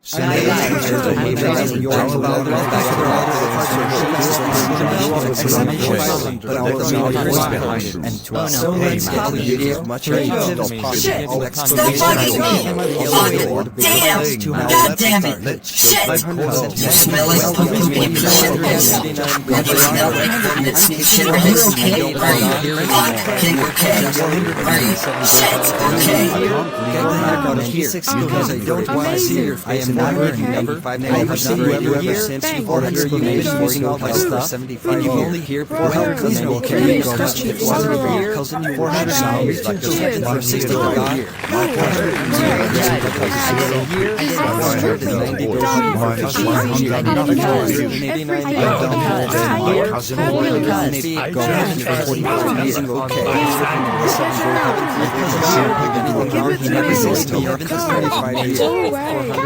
I got it. God damn it! Shit! You smell like pumpkin pink shit. You smell like it's shit. Are you okay? Are you fucking okay? Are you shit okay? Get the heck out of here, because I don't want to see your face. I am not never seen you ever since you ordered you made using all my stuff. 75 and you only hear 400. Please no carry go much. It wasn't for your cousin. You 400 hours like the second for 60 for God.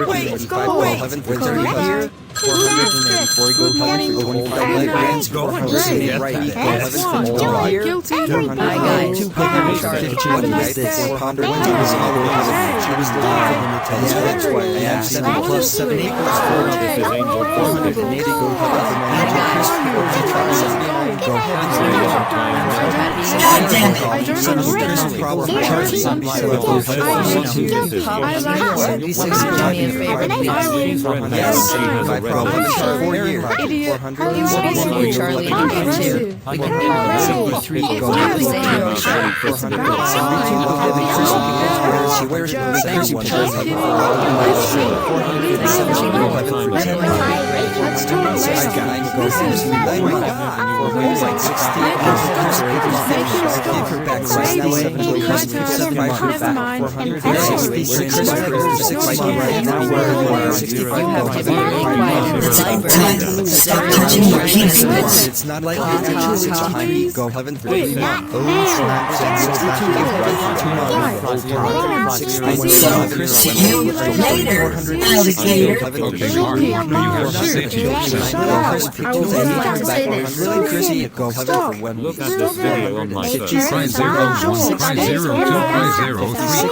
400 go away. 484 go heaven for 25 grants. Go right. Go heaven for 1 year. 200 guys. 251 this. 400 went to his mother. She was the that's why I have 7 plus 7 equals 480 go heaven for 79 go heaven for God damn it! problem charges on my level. 76 problem chart 4 years. 400 Charlie. 73 go ahead. 400 she wears the same one. 460 Stop touching your penis. It's not like you go heaven for 3 months. See you later, alligator. Really Chrissy, go heaven for 1 week. Look at this video on my phone. Try 0, 1, try 0, 2, try 0,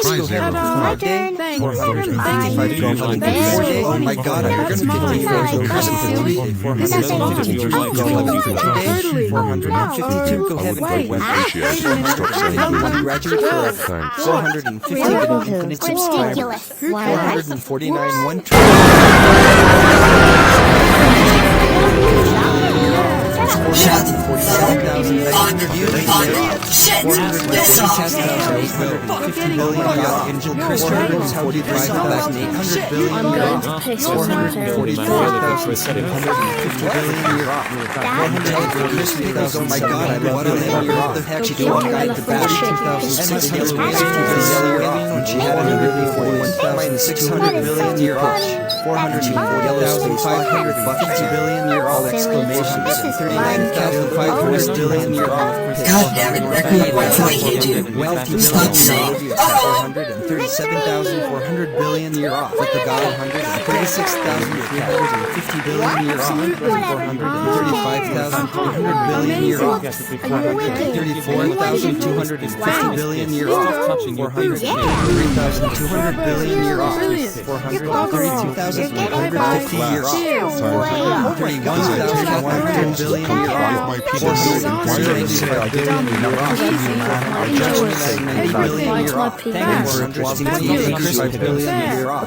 3, try 0. 455 go heaven for 4 days. Oh my god, I'm gonna get the Chrissy for 3. 452 go heaven for 2 days. 452 go heaven for 1 week. 451 graduate for 450 get an infinite subscriber. 449 1 Shut the fuck shit! Piss off! 450 billion Angel Chris 445,800 billion euro. 444,750 billion euro. 450,000. Oh my god, I love it. What the heck she doing? Guy at the back. 2,650 billion euro. And she had 141,600 billion euro. 440,550 billion euro. Exclamations. 39,500 billion euro. God damn it, that's what you do. Stop saying. 437,400 billion euro. With the god 136,350 billion euro. 435,300 billion euro. 34,250 billion euro. 433,200 billion euro. 432,850 euro. 431,100 billion euro. 465 billion euro. 490 billion euro. 425 billion euro.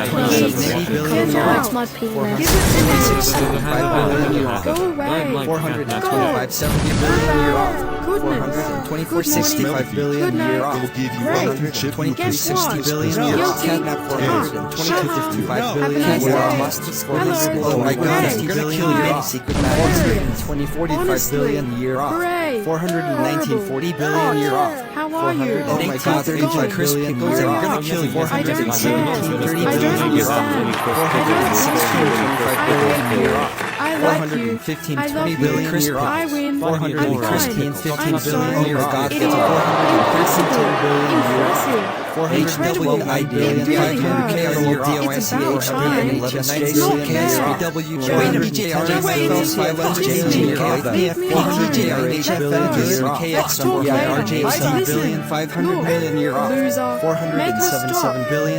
480 billion euro. 465 billion euro. 425 billion euro. 424.65 billion euro. 423.60 billion euro. Kidnap 422.55 billion euro. Oh my god, I'm gonna kill you. Secret matters. 420.45 billion euro. 419.40 billion euro. How are you? Oh my god, 35 billion euro. I'm gonna kill you. 417.30 billion euro. 416.25 billion euro. I like you. 415.20 billion euro. I win. 415 billion euro. I'm sorry. Oh my god, it's 413 billion euro. Incredible. It really hurts. It's about time. It's not fair.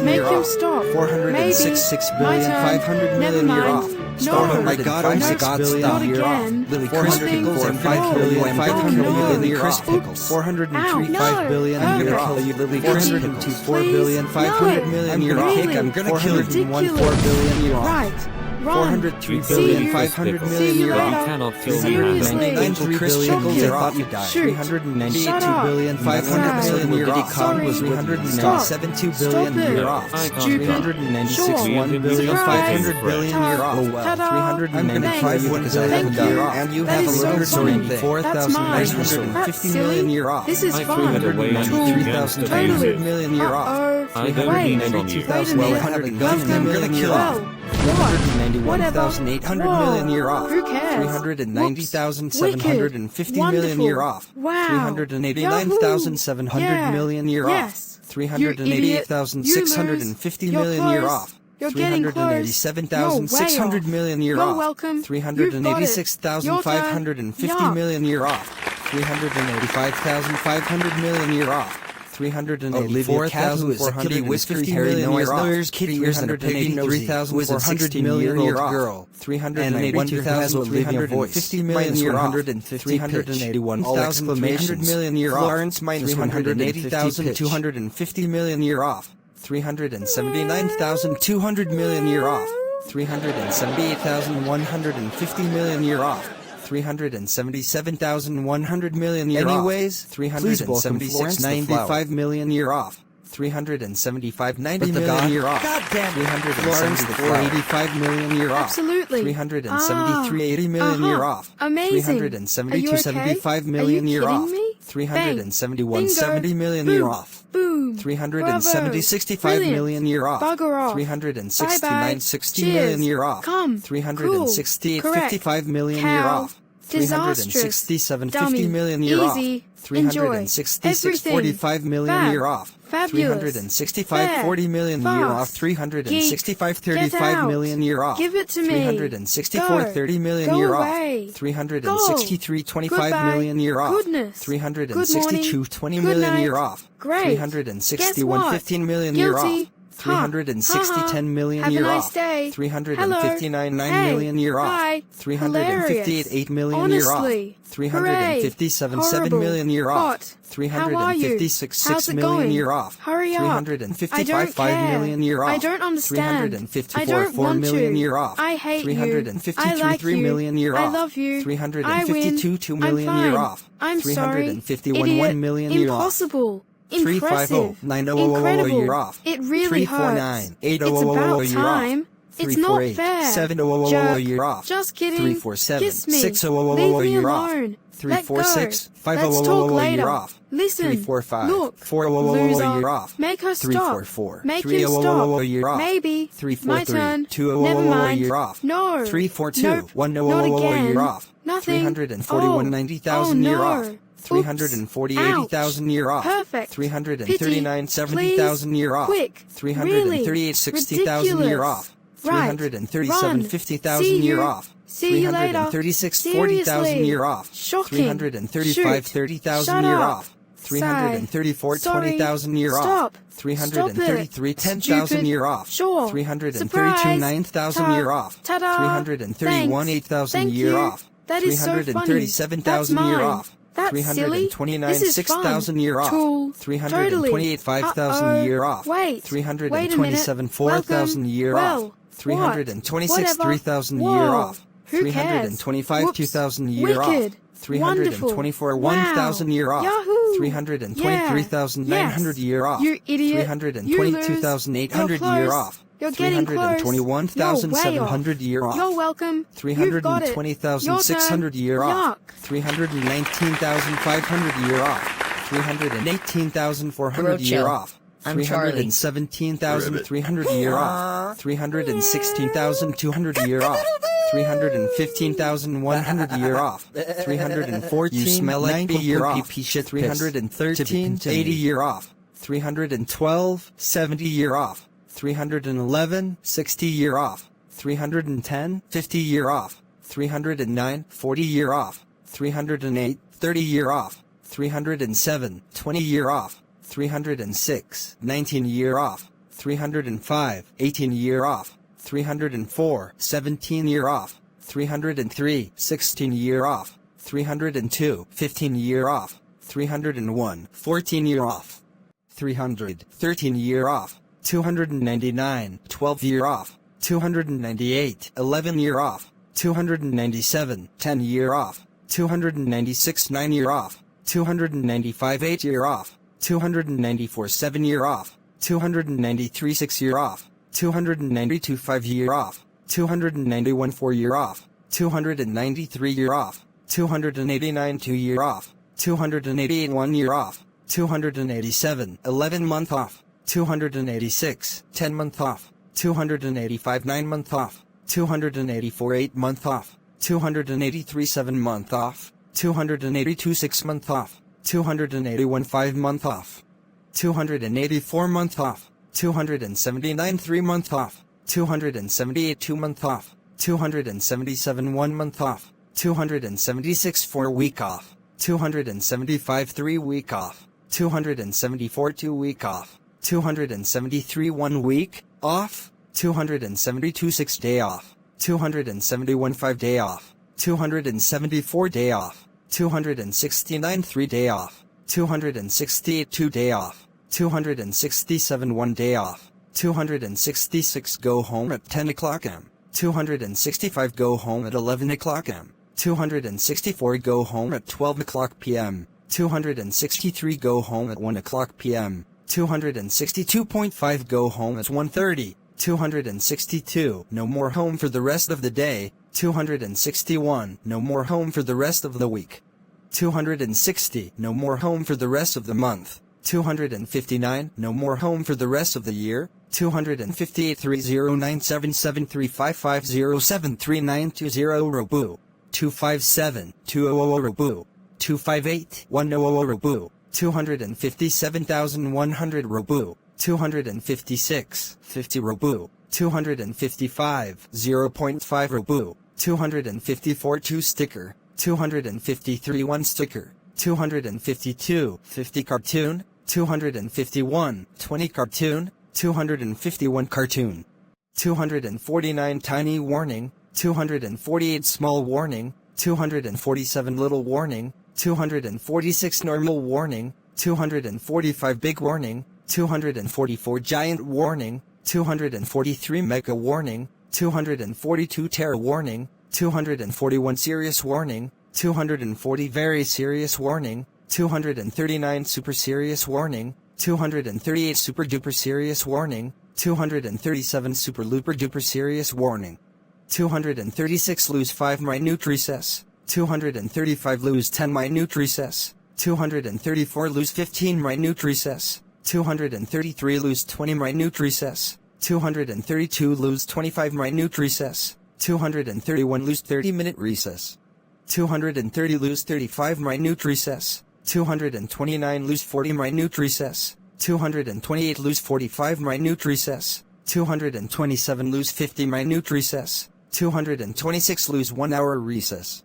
Make him stop. 466 billion, 500 million year off. Oh my God, oh my God, stop. Lily Chris Pickles and 5 billion, 500 million year off. 403, 5 billion year off. Lily Chris Pickles, 4 billion, 500 million year off. I'm gonna kill you. 401, 4 billion year off. Right. 403 billion, 500 million year off. Cannot kill me. 399 Chris Pickles, I thought you died. 398 billion, 500 million year off. Kong was 397 2 billion year off. 396 1 billion, 500 billion year off. Oh well. 395 because I haven't done it. And you have 4,950 million year off. This is fun. 393,200 million year off. 392,100 million year off. 391,800 million year off. Who cares? 390,750 million year off. Wow. 389,700 million year off. 388,650 million year off. 387,600 million year off. Welcome. 386,550 million year off. 385,500 million year off. 384,450 million year off. 383,400 million year off. Girl. 382,350 million year off. 381,300 million year off. Florence minus 180,250 million year off. 379,200 million year off. 378,150 million year off. 377,100 million year off. Anyways, 376,95 million year off. 375,90 million year off. God damn it. 374,85 million year off. Absolutely. 373,80 million year off. Amazing. 372,75 million year off. 371,70 million year off. Boom. 370,65 million year off. Bugger off. 369,60 million year off. Come. 368,55 million year off. Disastrous. 367,50 million year off. Easy. 366,45 million year off. Fabulous. 365,40 million year off. 365,35 million year off. Give it to me. 364,30 million year off. 363,25 million year off. Goodness. 362,20 million year off. Great. 361,15 million year off. 360,10 million year off. 359,9 million year off. 358,8 million year off. 357,7 million year off. 356,6 million year off. Hurry up. 355,5 million year off. I don't understand. 354,4 million year off. I hate you. 352,3 million year off. I love you. 352,2 million year off. I'm sorry. 351,1 million year off. Impossible. 350, 900 year off. It really hurts. 349, 800 It's about year off. time. It's not 348, fair. 700 year off. Just kidding. 347, Kiss me. 600 Leave me year off. alone. 346, Let go. Let's talk 500 later. year off. Listen. 345, Look. 400 Loser. year off. Make her stop. 344, Make him 300 stop. year off. Maybe. 343, My turn. 200 Never mind. year off. No. 342, Nope. 100 Not again. year off. Nothing. 341, 90,000 year off. 340, 80,000 year off. Perfect. 339, Pity. 70,000 year off. Quick. 338, 60,000 year off. Right. 337, Run. 50,000 See year you. off. See you later. 336, 40,000 year off. Shocking. 335, Shoot. 30,000 Shut year up. off. 334, Sorry. 20,000 year off. Stop. 333, Stop it. 10,000 Stupid. year off. Sure. 332, Surprise. 9,000 year off. Ta-da. 331, Thanks. 8,000 Thank year you. off. That is so funny. 337,000 That's year mine. off. That's silly. 329, This is 6,000 fun. year off. Tool. 328, 5,000 year off. Wait. 327, Wait a 4,000 minute. year Well, off. 326, Whatever. 3,000 Whoa. year off. Who cares? 325, Whoops. 2,000 year Wicked. off. 324, Wonderful. 1,000 year off. Yahoo. 323,900 Yeah. year off. You idiot. 322,800 You're year close. off. You're getting close. 321,700 year off. You're welcome. You've got it. 320,600 Your year turn. off. Yuck. 319,500 year off. 318,400 year Roadshow. off. I'm Charlie. 317,300 year off. 316,200 year off. 315,100 year off. 314, You smell like 90 year poopy off. pee shit piss. 313, 80 year off. 312, 70 year off. 311, 60 year off. 310, 50 year off. 309, 40 year off. 308, 30 year off. 307, 20 year off. 306, 19 year off. 305, 18 year off. 304, 17 year off. 303, 16 year off. 302, 15 year off. 301, 14 year off. 300, 13 year off. 299, 12 year off. 298, 11 year off. 297, 10 year off. 296, 9 year off. 295, 8 year off. 294, 7 year off. 293, 6 year off. 292, 5 year off. 291, 4 year off. 293 year off. 289, 2 year off. 288, 1 year off. 287, 11 month off. 286, 10 month off. 285, 9 month off. 284, 8 month off. 283, 7 month off. 282, 6 month off. 281, 5 month off. 284 month off. 279, 3 month off. 278, 2 month off. 277, 1 month off. 276, 4 week off. 275, 3 week off. 274, 2 week off. 273, 1 week off. 272, 6 day off. 271, 5 day off. 274 day off. 269, 3 day off. 268, 2 day off. 267, 1 day off. 266, go home at 10 o'clock am. 265, go home at 11 o'clock am. 264, go home at 12 o'clock p.m. 263, go home at 1 o'clock p.m. 262.5, go home at 1:30. 262, no more home for the rest of the day. 261, no more home for the rest of the week. 260, no more home for the rest of the month. 259, no more home for the rest of the year. 258, 30977355073920 Robu. 257, 200 Robu. 258, 100 Robu. 257,100 Robu. 256, 50 Robu. 255, 0.5 Robu. 254, 2 sticker. 253, 1 sticker. 252, 50 cartoon. 251, 20 cartoon. 251 cartoon. 249 tiny warning. 248 small warning. 247 little warning. 246 normal warning. 245 big warning. 244 giant warning. 243 mega warning. 242 terror warning. 241 serious warning. 240 very serious warning. 239 super serious warning. 238 super duper serious warning. 237 super looper duper serious warning. 236 lose 5 minute recess. 235 lose 10 minute recess. 234 lose 15 minute recess. 233 lose 20 minute recess. 232 lose 25 minute recess. 231 lose 30-minute recess. 230 lose 35 minute recess. 229 lose 40 minute recess. 228 lose 45 minute recess. 227 lose 50 minute recess. 226 lose 1 hour recess.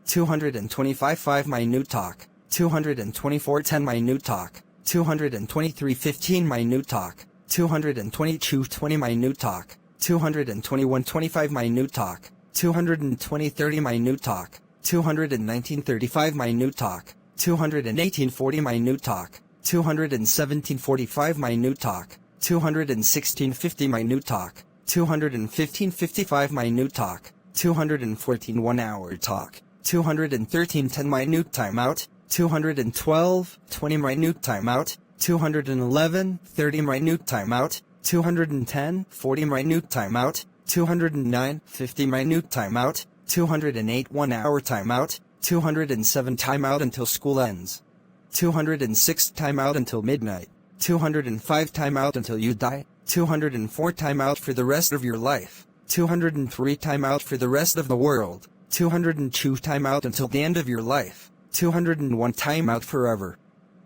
225 5 minute talk. 224 10 minute talk. 223 15 minute talk. 222 20 minute talk. 221 25 minute talk. 220 30 minute talk. 219 35 minute talk. 218 40 minute talk. 217 45 minute talk. 216 50 minute talk. 215 55 minute talk. 214 1 hour talk. 213 10 minute timeout. 212 20 minute timeout. 211 30 minute timeout. 210 40 minute timeout. 209 50 minute timeout. 208 1 hour timeout. 207 timeout until school ends. 206 timeout until midnight. 205 timeout until you die. 204 timeout for the rest of your life. 203 timeout for the rest of the world. 202 timeout until the end of your life. 201 timeout forever.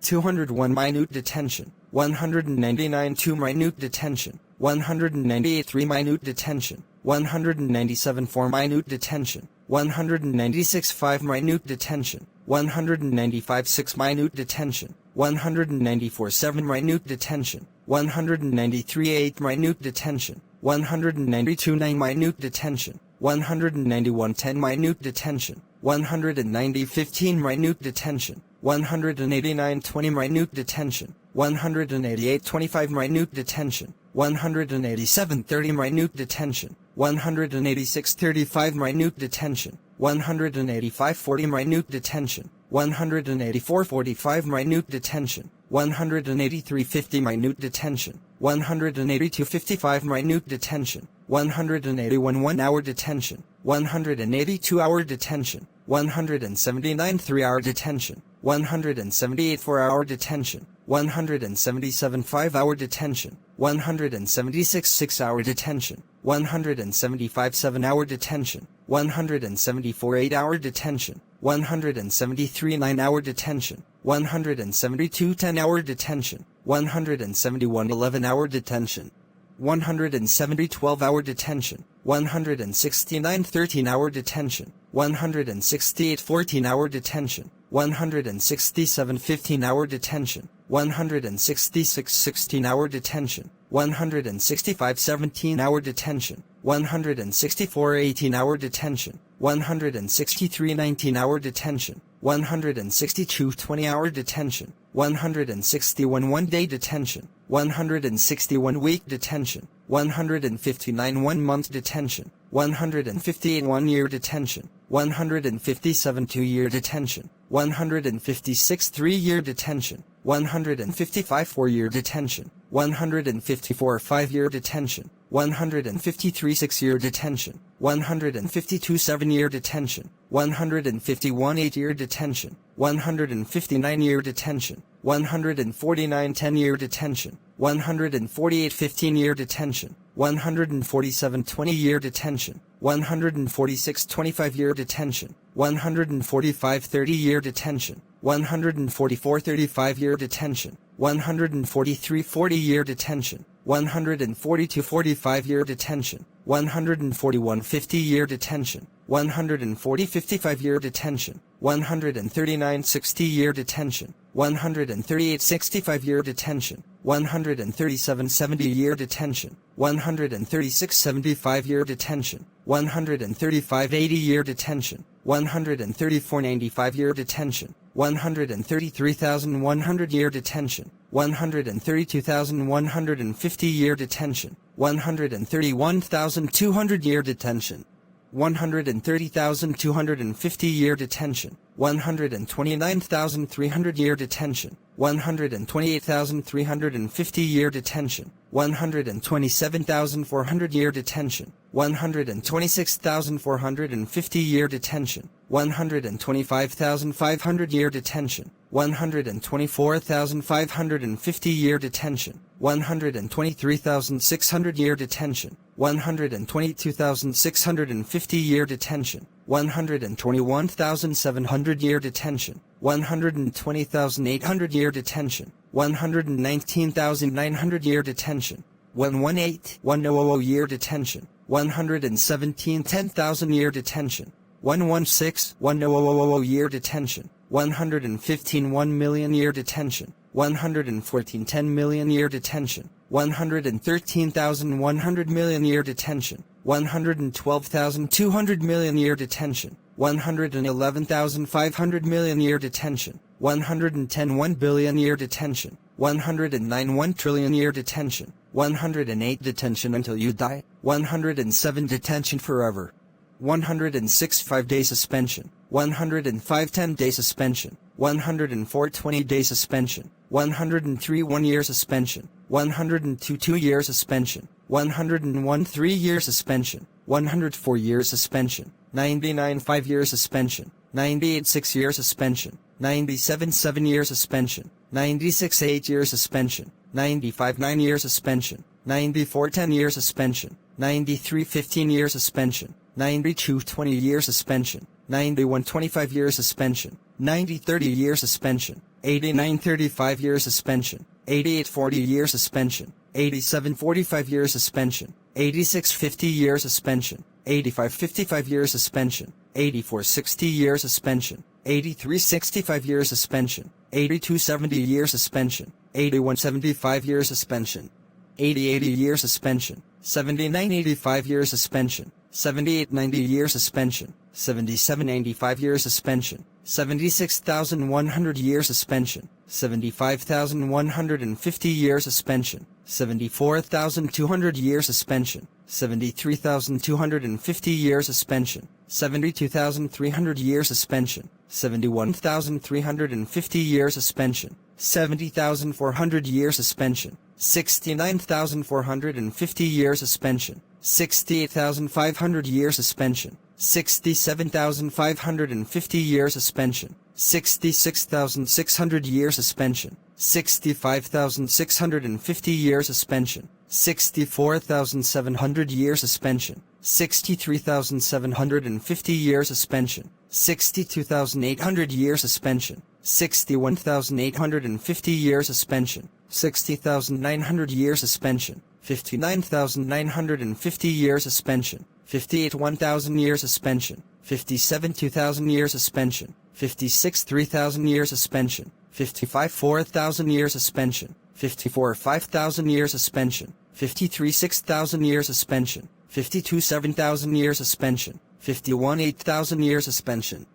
201 minute detention, 199 2 minute detention, 198 3 minute detention, 197 4 minute detention, 196 5 minute detention, 195 6 minute detention, 194 7 minute detention, 193 8 minute detention, 192 9 minute detention, 191 10 minute detention, 190 15 minute detention, 189 20 minute detention, 188 25 minute detention, 187 30 minute detention, 186 35 minute detention, 185 40 minute detention, 184 45 minute detention, 183 50 minute detention, 182 55 minute detention, 181 1 hour detention, 182 hour detention, 179 3 hour detention, 178 4 hour detention, 177 5 hour detention, 176 6 hour detention, 175 7 hour detention, 174 8 hour detention, 173 9 hour detention, 172 10 hour detention, 171 11 hour detention, 170 12 hour detention, 169 13 hour detention, 168 14 hour detention, 167 15 hour detention, 166 16 hour detention, 165 17 hour detention, 164 18 hour detention, 163 19 hour detention, 162 20 hour detention, 161 1 day detention, 161 week detention, 159 1 month detention, 158 1 year detention, 157 2 year detention, 156 3 year detention, 155 4 year detention, 154 5 year detention, 153 6 year detention, 152 7 year detention, 151 8 year detention, 159 year detention, 149 10 year detention, 148 15 year detention, 147 20 year detention, 146 25 year detention, 145 30 year detention, 144 35 year detention, 143 40 year detention, 142 45 year detention, 141 50 year detention, 140 55 year detention, 139 60 year detention, 138 65 year detention, 137 70 year detention, 136 75 year detention, 135 80 year detention, 134 95 year detention, 133,100 year detention, 132,150 year detention, 131,200 year detention, 130,250 year detention, 129,300 year detention, 128,350 year detention, 127,400 year detention, 126,450 year detention, 125,500 year detention, 124,550 year detention, 123,600 year detention, 122,650 year detention, 121,700 year detention, 120,800 year detention, 119,900 year detention, 118,100 year detention, 117 10,000 year detention, 116,100 year detention, 115 1 million year detention, 114 10 million year detention, 113,100 million year detention, 112,200 million year detention, 111,500 million year detention, 110 1 billion year detention, 109 1 trillion year detention, 108 detention until you die, 107 detention forever, 106 5-day suspension, 105 10-day suspension, 104 20-day suspension, 103 1-year suspension, 102 2-year suspension, 101 3-year suspension, 104 year suspension, 99 5-year suspension, 98 6-year suspension, 97 7-year suspension, 96 8-year suspension, 95 9-year suspension, 94 10-year suspension, 93 15-year suspension, 92 20-year suspension, 91 25-year suspension, 90 30-year suspension, 89 35-year suspension, 88 40-year suspension, 87 45-year suspension, 86 50-year suspension, 85 55-year suspension, 84 60-year suspension, 83 65-year suspension, 82 70-year suspension, 81 75-year suspension, 80 80-year suspension, 79 85-year suspension, 78 90-year suspension, 77 85-year suspension, 76,100-year suspension, 75,150-year suspension, 74,200-year suspension, 73,250-year suspension, 72,300-year suspension, 71,350-year suspension, 70,400-year suspension, 69,450-year suspension, 68,500-year suspension, 67,550-year suspension, 66,600-year suspension, 65,650-year suspension, 64,700-year suspension, 63,750-year suspension, 62,800-year suspension, 61,850-year suspension, 60,900-year suspension, 59,950-year suspension, 58 1,000-year suspension, 57 2,000-year suspension, 56 3,000-year suspension, 55 4,000-year suspension, 54 5,000-year suspension, 53 6,000-year suspension, 52 7,000-year suspension, 51 8,000-year suspension,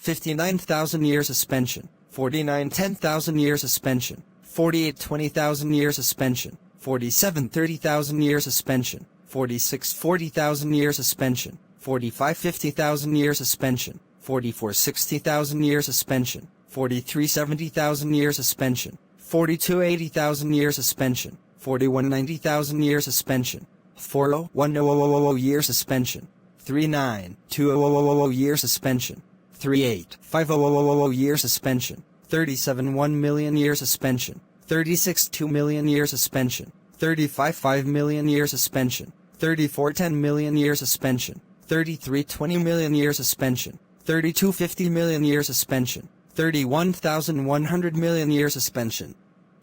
59,000-year suspension, 49 10,000-year suspension, 48 20,000-year suspension, 47 30,000-year suspension, 46 40,000-year suspension, 45 50,000-year suspension, 44 60,000-year suspension, 43 70,000-year suspension, 42 80,000-year suspension, 41 90,000-year suspension, 40 1,000-year suspension, 39 2,000-year suspension, 38 5,000-year suspension, 37 1,000,000-year suspension, 36 2,000,000-year suspension, 35 5,000,000-year suspension, 34 10,000,000-year suspension, 33 20,000,000-year suspension, 32 50,000,000-year suspension, 31,100,000,000-year suspension,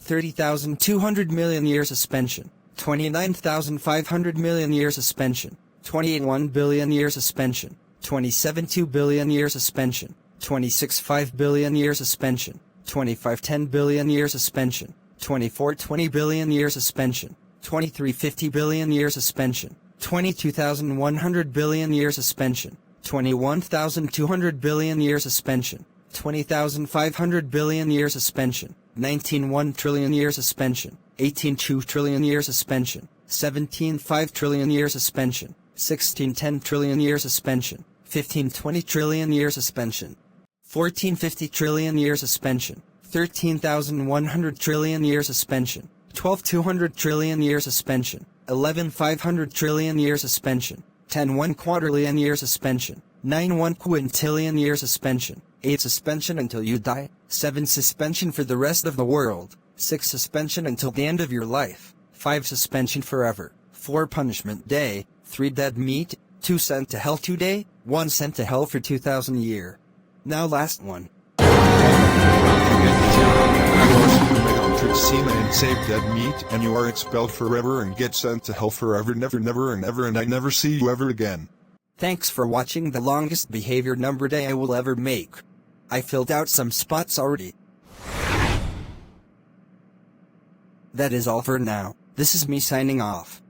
30,200,000,000-year suspension, 29,500,000,000-year suspension, 28 1,000,000,000-year suspension, 27 2,000,000,000-year suspension, 26 5,000,000,000-year suspension, 25 10,000,000,000-year suspension, 24 20,000,000,000-year suspension, 23 50,000,000,000-year suspension, 22,100,000,000,000-year suspension, 21,200,000,000,000-year suspension, 20,500,000,000,000-year suspension, 19 1,000,000,000,000-year suspension, 18 2,000,000,000,000-year suspension, 17 5,000,000,000,000-year suspension, 16 10,000,000,000,000-year suspension, 15 20,000,000,000,000-year suspension, 14 50,000,000,000,000-year suspension, 13,100,000,000,000,000-year suspension, 12 200,000,000,000,000-year suspension, 11 500,000,000,000,000-year suspension, 10 1,250,000,000,000-year suspension, 9 1,000,000,000,000-year suspension, 8 suspension until you die, 7 suspension for the rest of the world, 6 suspension until the end of your life, 5 suspension forever, 4 punishment day, 3 dead meat, 2 sent to hell today, 1 sent to hell for 2,000 year. Now last one. Semen and save dead meat, and you are expelled forever and get sent to hell forever, never, never, and ever, and I never see you ever again. Thanks for watching the longest behavior number day I will ever make. I filled out some spots already. That is all for now. This is me signing off.